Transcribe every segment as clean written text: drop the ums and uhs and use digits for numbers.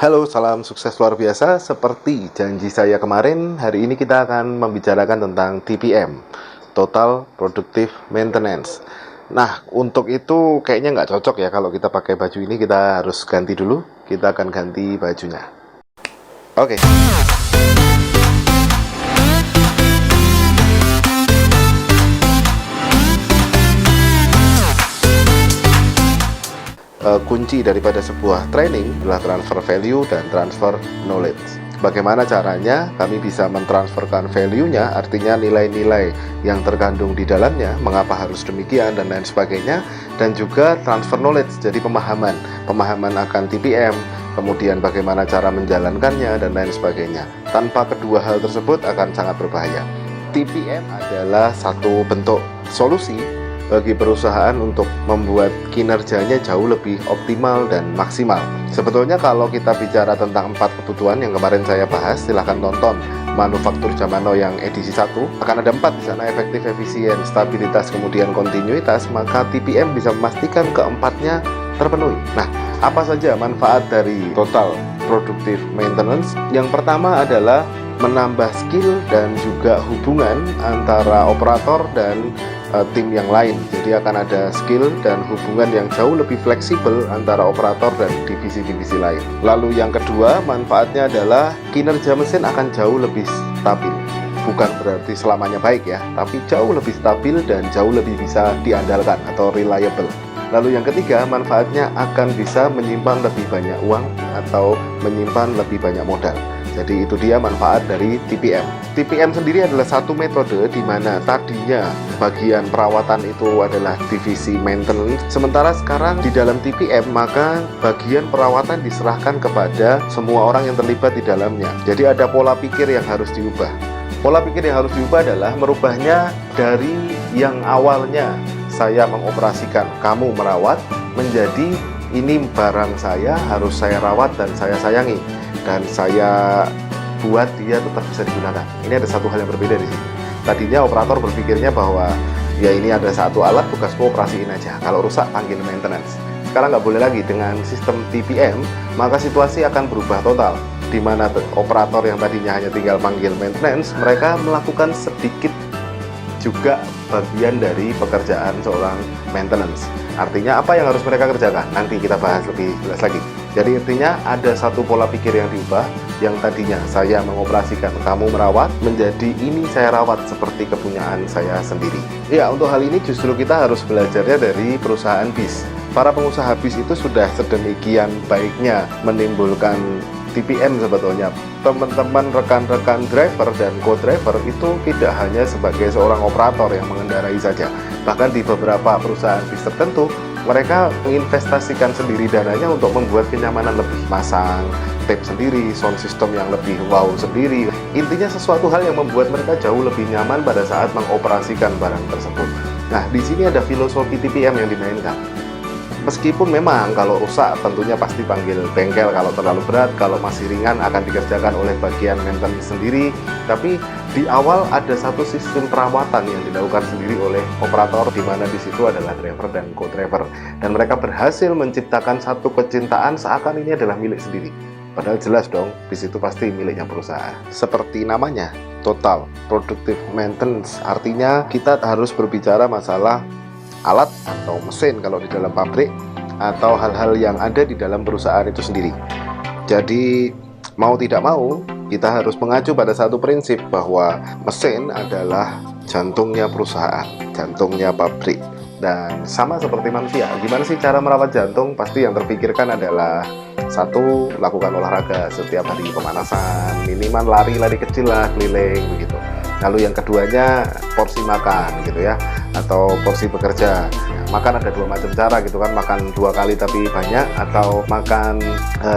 Halo, salam sukses luar biasa. Seperti janji saya kemarin, hari ini kita akan membicarakan tentang TPM, Total Productive Maintenance. Nah, untuk itu kayaknya nggak cocok ya kalau kita pakai baju ini, kita harus ganti dulu. Kita akan ganti bajunya. Oke. Kunci daripada sebuah training adalah transfer value dan transfer knowledge. Bagaimana caranya kami bisa mentransferkan value-nya, artinya nilai-nilai yang terkandung di dalamnya, mengapa harus demikian dan lain sebagainya, dan juga transfer knowledge, jadi pemahaman akan TPM, kemudian bagaimana cara menjalankannya dan lain sebagainya. Tanpa kedua hal tersebut akan sangat berbahaya. TPM adalah satu bentuk solusi bagi perusahaan untuk membuat kinerjanya jauh lebih optimal dan maksimal. Sebetulnya kalau kita bicara tentang 4 kebutuhan yang kemarin saya bahas, silahkan tonton Manufaktur Zaman Now yang edisi 1. Akan ada 4 di sana: efektif, efisien, stabilitas, kemudian kontinuitas. Maka TPM bisa memastikan keempatnya terpenuhi. Nah, apa saja manfaat dari Total Productive Maintenance? Yang pertama adalah menambah skill dan juga hubungan antara operator dan tim yang lain. Jadi akan ada skill dan hubungan yang jauh lebih fleksibel antara operator dan divisi-divisi lain. Lalu yang kedua, manfaatnya adalah kinerja mesin akan jauh lebih stabil. Bukan berarti selamanya baik ya, tapi jauh lebih stabil dan jauh lebih bisa diandalkan atau reliable. Lalu yang ketiga, manfaatnya akan bisa menyimpan lebih banyak uang atau menyimpan lebih banyak modal. Jadi itu dia manfaat dari TPM. TPM sendiri adalah satu metode di mana tadinya bagian perawatan itu adalah divisi maintenance, sementara sekarang di dalam TPM maka bagian perawatan diserahkan kepada semua orang yang terlibat di dalamnya. Jadi ada pola pikir yang harus diubah. Pola pikir yang harus diubah adalah merubahnya dari yang awalnya saya mengoperasikan, kamu merawat, menjadi ini barang saya, harus saya rawat dan saya sayangi, dan saya buat dia tetap bisa digunakan. Ini ada satu hal yang berbeda di sini. Tadinya operator berpikirnya bahwa ya ini ada satu alat, tugasku operasiin aja, kalau rusak panggil maintenance. Sekarang nggak boleh lagi. Dengan sistem TPM maka situasi akan berubah total, di mana operator yang tadinya hanya tinggal panggil maintenance, mereka melakukan sedikit juga bagian dari pekerjaan seorang maintenance. Artinya apa yang harus mereka kerjakan? Nanti kita bahas lebih jelas lagi. Jadi intinya ada satu pola pikir yang diubah, yang tadinya saya mengoperasikan, kamu merawat, menjadi ini saya rawat seperti kepunyaan saya sendiri. Ya, untuk hal ini justru kita harus belajarnya dari perusahaan bis. Para pengusaha bis itu sudah sedemikian baiknya menimbulkan TPM sebetulnya. Teman-teman rekan-rekan driver dan co-driver itu tidak hanya sebagai seorang operator yang mengendarai saja. Bahkan di beberapa perusahaan bis tertentu, mereka menginvestasikan sendiri dananya untuk membuat kenyamanan lebih, masang tape sendiri, sound system yang lebih wow sendiri. Intinya sesuatu hal yang membuat mereka jauh lebih nyaman pada saat mengoperasikan barang tersebut. Nah, di sini ada filosofi TPM yang dimainkan. Meskipun memang kalau rusak tentunya pasti panggil bengkel kalau terlalu berat, kalau masih ringan akan dikerjakan oleh bagian maintenance sendiri. Tapi di awal ada satu sistem perawatan yang dilakukan sendiri oleh operator, di mana di situ adalah driver dan co-driver, dan mereka berhasil menciptakan satu kecintaan seakan ini adalah milik sendiri. Padahal jelas dong, bis itu pasti miliknya perusahaan. Seperti namanya, Total Productive Maintenance, artinya kita harus berbicara masalah alat atau mesin kalau di dalam pabrik, atau hal-hal yang ada di dalam perusahaan itu sendiri. Jadi mau tidak mau kita harus mengacu pada satu prinsip, bahwa mesin adalah jantungnya perusahaan, jantungnya pabrik. Dan sama seperti manusia, gimana sih cara merawat jantung? Pasti yang terpikirkan adalah satu, lakukan olahraga setiap hari, pemanasan, minimal lari-lari kecil lah, keliling begitu. Lalu yang keduanya porsi makan gitu ya, atau porsi bekerja. Makan ada dua macam cara gitu kan, makan 2 kali tapi banyak, atau makan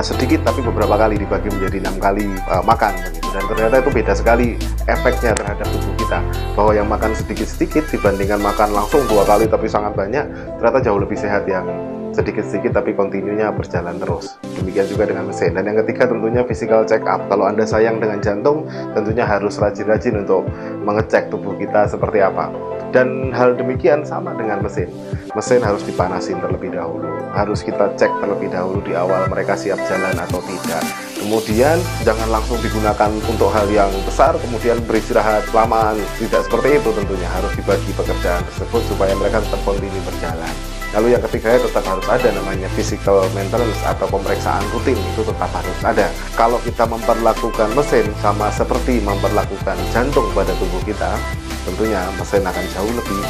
sedikit tapi beberapa kali dibagi menjadi 6 kali makan begitu. Dan ternyata itu beda sekali efeknya terhadap tubuh kita, bahwa yang makan sedikit-sedikit dibandingkan makan langsung 2 kali tapi sangat banyak, ternyata jauh lebih sehat yang sedikit-sedikit tapi kontinunya berjalan terus. Demikian juga dengan mesin. Dan yang ketiga tentunya physical check up. Kalau Anda sayang dengan jantung, tentunya harus rajin-rajin untuk mengecek tubuh kita seperti apa. Dan hal demikian sama dengan mesin. Mesin harus dipanasin terlebih dahulu, harus kita cek terlebih dahulu di awal mereka siap jalan atau tidak. Kemudian jangan langsung digunakan untuk hal yang besar kemudian beristirahat lamaan. Tidak seperti itu tentunya, harus dibagi pekerjaan tersebut supaya mereka tetap kontinu berjalan. Lalu yang ketiganya tetap harus ada namanya physical maintenance atau pemeriksaan rutin, itu tetap harus ada. Kalau kita memperlakukan mesin sama seperti memperlakukan jantung pada tubuh kita, tentunya mesin akan jauh lebih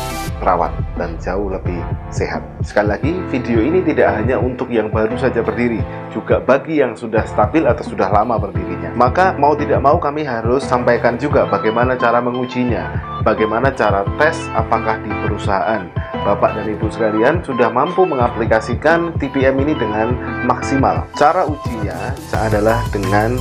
terawat dan jauh lebih sehat. Sekali lagi, video ini tidak hanya untuk yang baru saja berdiri, juga bagi yang sudah stabil atau sudah lama berdirinya. Maka mau tidak mau kami harus sampaikan juga bagaimana cara mengujinya, bagaimana cara tes apakah di perusahaan Bapak dan Ibu sekalian sudah mampu mengaplikasikan TPM ini dengan maksimal. Cara ujinya adalah dengan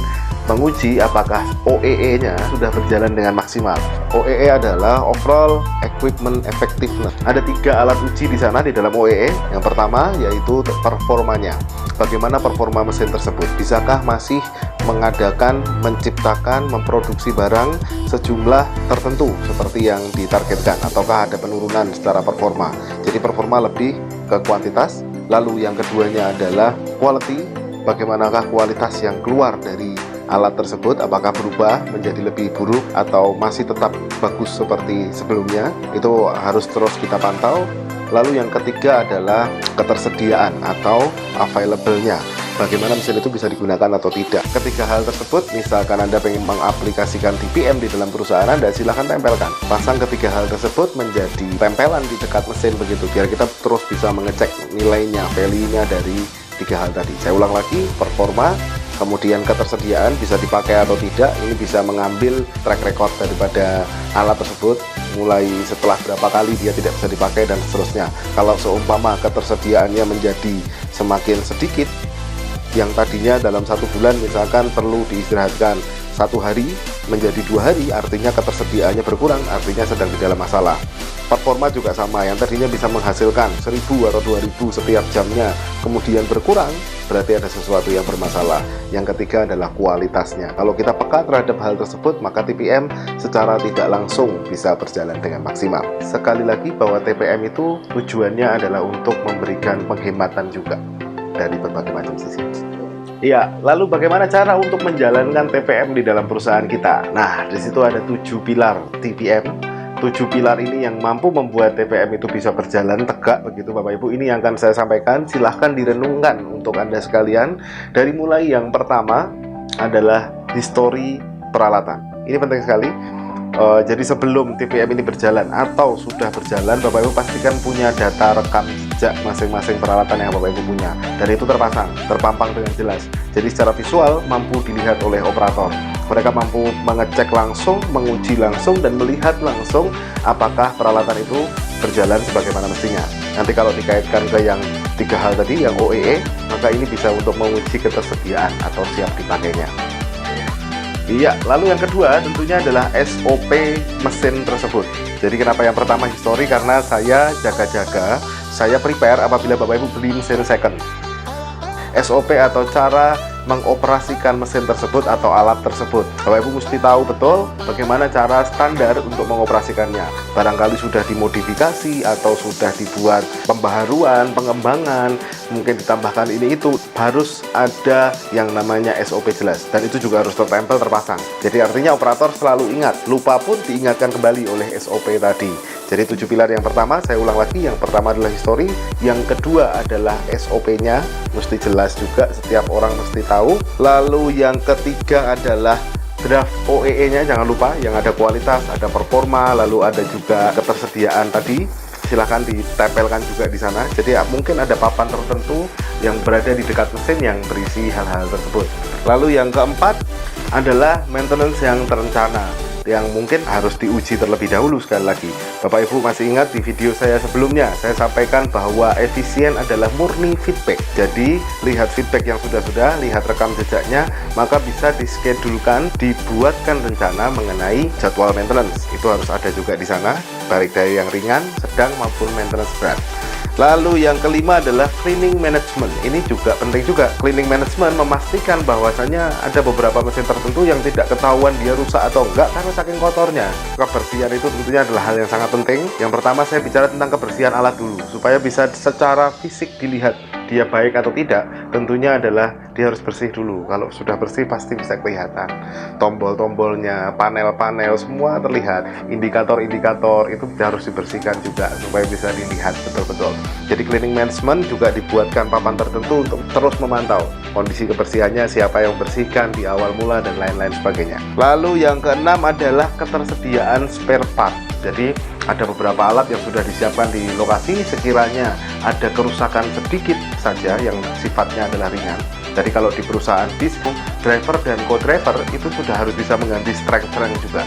menguji apakah OEE-nya sudah berjalan dengan maksimal. OEE adalah Overall Equipment Effectiveness. Ada 3 alat uji di sana di dalam OEE. Yang pertama yaitu performanya. Bagaimana performa mesin tersebut? Bisakah masih mengadakan, menciptakan, memproduksi barang sejumlah tertentu seperti yang ditargetkan, ataukah ada penurunan secara performa? Jadi performa lebih ke kuantitas. Lalu yang keduanya adalah quality. Bagaimanakah kualitas yang keluar dari alat tersebut, apakah berubah menjadi lebih buruk atau masih tetap bagus seperti sebelumnya? Itu harus terus kita pantau. Lalu yang ketiga adalah ketersediaan atau available-nya, bagaimana mesin itu bisa digunakan atau tidak. Ketiga hal tersebut, misalkan Anda ingin mengaplikasikan TPM di dalam perusahaan Anda, silahkan tempelkan, pasang ketiga hal tersebut menjadi tempelan di dekat mesin begitu, biar kita terus bisa mengecek nilainya, value-nya dari 3 hal tadi. Saya ulang lagi, performa, kemudian ketersediaan bisa dipakai atau tidak. Ini bisa mengambil track record daripada alat tersebut, mulai setelah berapa kali dia tidak bisa dipakai dan seterusnya. Kalau seumpama ketersediaannya menjadi semakin sedikit, yang tadinya dalam 1 bulan misalkan perlu diistirahatkan 1 hari menjadi 2 hari, artinya ketersediaannya berkurang, artinya sedang di dalam masalah. Performa juga sama, yang tadinya bisa menghasilkan 1000 atau 2000 setiap jamnya kemudian berkurang, berarti ada sesuatu yang bermasalah. Yang ketiga adalah kualitasnya. Kalau kita peka terhadap hal tersebut, maka TPM secara tidak langsung bisa berjalan dengan maksimal. Sekali lagi bahwa TPM itu tujuannya adalah untuk memberikan penghematan juga dari berbagai macam sisi. Iya, lalu bagaimana cara untuk menjalankan TPM di dalam perusahaan kita? Nah, di situ ada 7 pilar TPM. 7 pilar ini yang mampu membuat TPM itu bisa berjalan tegak begitu Bapak Ibu. Ini yang akan saya sampaikan, silahkan direnungkan untuk Anda sekalian. Dari mulai yang pertama adalah histori peralatan. Ini penting sekali. Jadi sebelum TPM ini berjalan atau sudah berjalan, Bapak Ibu pastikan punya data rekam jejak masing-masing peralatan yang Bapak Ibu punya, dan itu terpampang dengan jelas. Jadi secara visual mampu dilihat oleh operator. Mereka mampu mengecek langsung, menguji langsung, dan melihat langsung apakah peralatan itu berjalan sebagaimana mestinya. Nanti kalau dikaitkan ke yang 3 hal tadi, yang OEE, maka ini bisa untuk menguji ketersediaan atau siap dipakainya. Iya, lalu yang kedua tentunya adalah SOP mesin tersebut. Jadi kenapa yang pertama history? Karena saya jaga-jaga, saya prepare apabila Bapak Ibu beli mesin second. SOP atau cara mengoperasikan mesin tersebut atau alat tersebut. Bapak Ibu mesti tahu betul bagaimana cara standar untuk mengoperasikannya. Barangkali sudah dimodifikasi atau sudah dibuat pembaharuan, pengembangan, mungkin ditambahkan ini itu, harus ada yang namanya SOP jelas, dan itu juga harus tertempel, terpasang. Jadi artinya operator selalu ingat, lupa pun diingatkan kembali oleh SOP tadi. Jadi 7 pilar yang pertama, saya ulang lagi, yang pertama adalah history, yang kedua adalah SOP-nya, mesti jelas juga, setiap orang mesti tahu. Lalu yang ketiga adalah draft OEE-nya, jangan lupa, yang ada kualitas, ada performa, lalu ada juga ketersediaan tadi. Silahkan ditempelkan juga di sana. Jadi mungkin ada papan tertentu yang berada di dekat mesin yang berisi hal-hal tersebut. Lalu yang keempat adalah maintenance yang terencana, yang mungkin harus diuji terlebih dahulu. Sekali lagi, Bapak Ibu masih ingat di video saya sebelumnya, saya sampaikan bahwa efisien adalah murni feedback. Jadi lihat feedback yang sudah-sudah, lihat rekam jejaknya, maka bisa diskedulkan, dibuatkan rencana mengenai jadwal maintenance. Itu harus ada juga di sana, baik dari yang ringan, sedang maupun maintenance berat. Lalu yang kelima adalah cleaning management. Ini juga penting juga. Cleaning management memastikan bahwasannya ada beberapa mesin tertentu yang tidak ketahuan dia rusak atau enggak karena saking kotornya. Kebersihan itu tentunya adalah hal yang sangat penting. Yang pertama saya bicara tentang kebersihan alat dulu, supaya bisa secara fisik dilihat dia baik atau tidak. Tentunya adalah dia harus bersih dulu. Kalau sudah bersih pasti bisa kelihatan. Tombol-tombolnya, panel-panel semua terlihat. Indikator-indikator itu harus dibersihkan juga supaya bisa dilihat betul-betul. Jadi cleaning management juga dibuatkan papan tertentu untuk terus memantau kondisi kebersihannya, siapa yang membersihkan di awal mula dan lain-lain sebagainya. Lalu yang keenam adalah ketersediaan spare part. Jadi ada beberapa alat yang sudah disiapkan di lokasi, sekiranya ada kerusakan sedikit saja yang sifatnya adalah ringan. Jadi kalau di perusahaan bis, driver dan co-driver itu sudah harus bisa mengganti strength juga.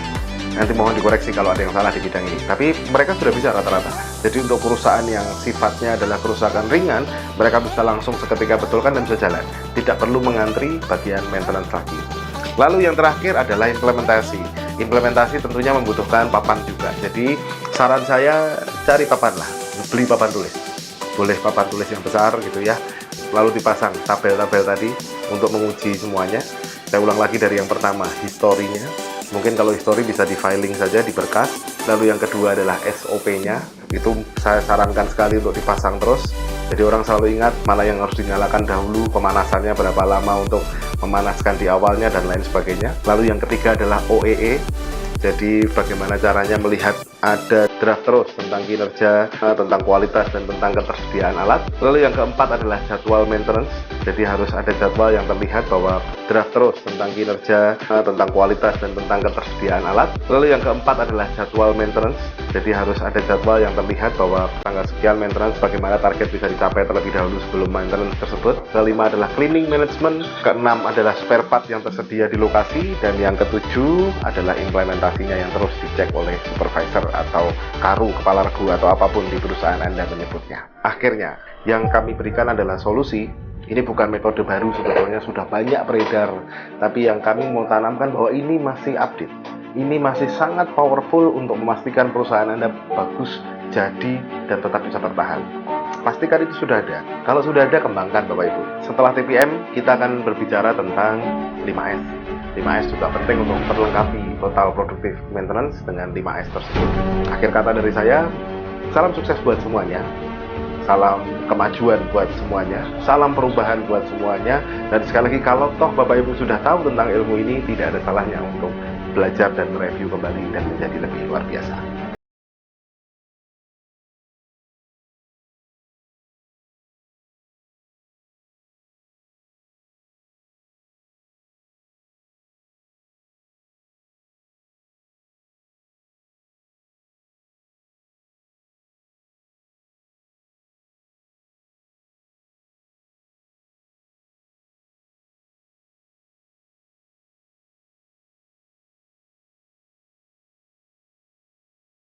Nanti mohon dikoreksi kalau ada yang salah di bidang ini. Tapi mereka sudah bisa rata-rata. Jadi untuk perusahaan yang sifatnya adalah kerusakan ringan, mereka bisa langsung seketika betulkan dan bisa jalan. Tidak perlu mengantri bagian maintenance lagi. Lalu yang terakhir adalah implementasi. Implementasi tentunya membutuhkan papan juga. Jadi saran saya cari papan lah, beli papan tulis. Boleh papan tulis yang besar gitu ya. Lalu dipasang tabel-tabel tadi untuk menguji semuanya. Saya ulang lagi dari yang pertama, historinya. Mungkin kalau history bisa di filing saja di berkas. Lalu yang kedua adalah SOP-nya. Itu saya sarankan sekali untuk dipasang terus. Jadi orang selalu ingat mana yang harus dinyalakan dahulu, pemanasannya berapa lama untuk memanaskan di awalnya dan lain sebagainya. Lalu yang ketiga adalah OEE. Jadi bagaimana caranya melihat ada draft terus tentang kinerja, tentang kualitas dan tentang ketersediaan alat. Lalu yang keempat adalah jadwal maintenance. Jadi harus ada jadwal yang terlihat bahwa draft terus tentang kinerja, tentang kualitas dan tentang ketersediaan alat. Lalu yang keempat adalah jadwal maintenance. Jadi harus ada jadwal yang terlihat bahwa tanggal sekian maintenance, bagaimana target bisa dicapai terlebih dahulu sebelum maintenance tersebut. Kelima adalah cleaning management. Keenam adalah spare part yang tersedia di lokasi. Dan yang ketujuh adalah implementasinya yang terus dicek oleh supervisor atau karu, kepala regu atau apapun di perusahaan Anda menyebutnya. Akhirnya yang kami berikan adalah solusi. Ini bukan metode baru, sebetulnya sudah banyak beredar, tapi yang kami mau tanamkan bahwa ini masih update. Ini masih sangat powerful untuk memastikan perusahaan Anda bagus, jadi, dan tetap bisa bertahan. Pastikan itu sudah ada. Kalau sudah ada, kembangkan Bapak Ibu. Setelah TPM, kita akan berbicara tentang 5S. 5S juga penting untuk memperlengkapi total productive maintenance dengan 5S tersebut. Akhir kata dari saya, salam sukses buat semuanya. Salam kemajuan buat semuanya, salam perubahan buat semuanya. Dan sekali lagi, kalau toh Bapak Ibu sudah tahu tentang ilmu ini, tidak ada salahnya untuk belajar dan mereview kembali dan menjadi lebih luar biasa.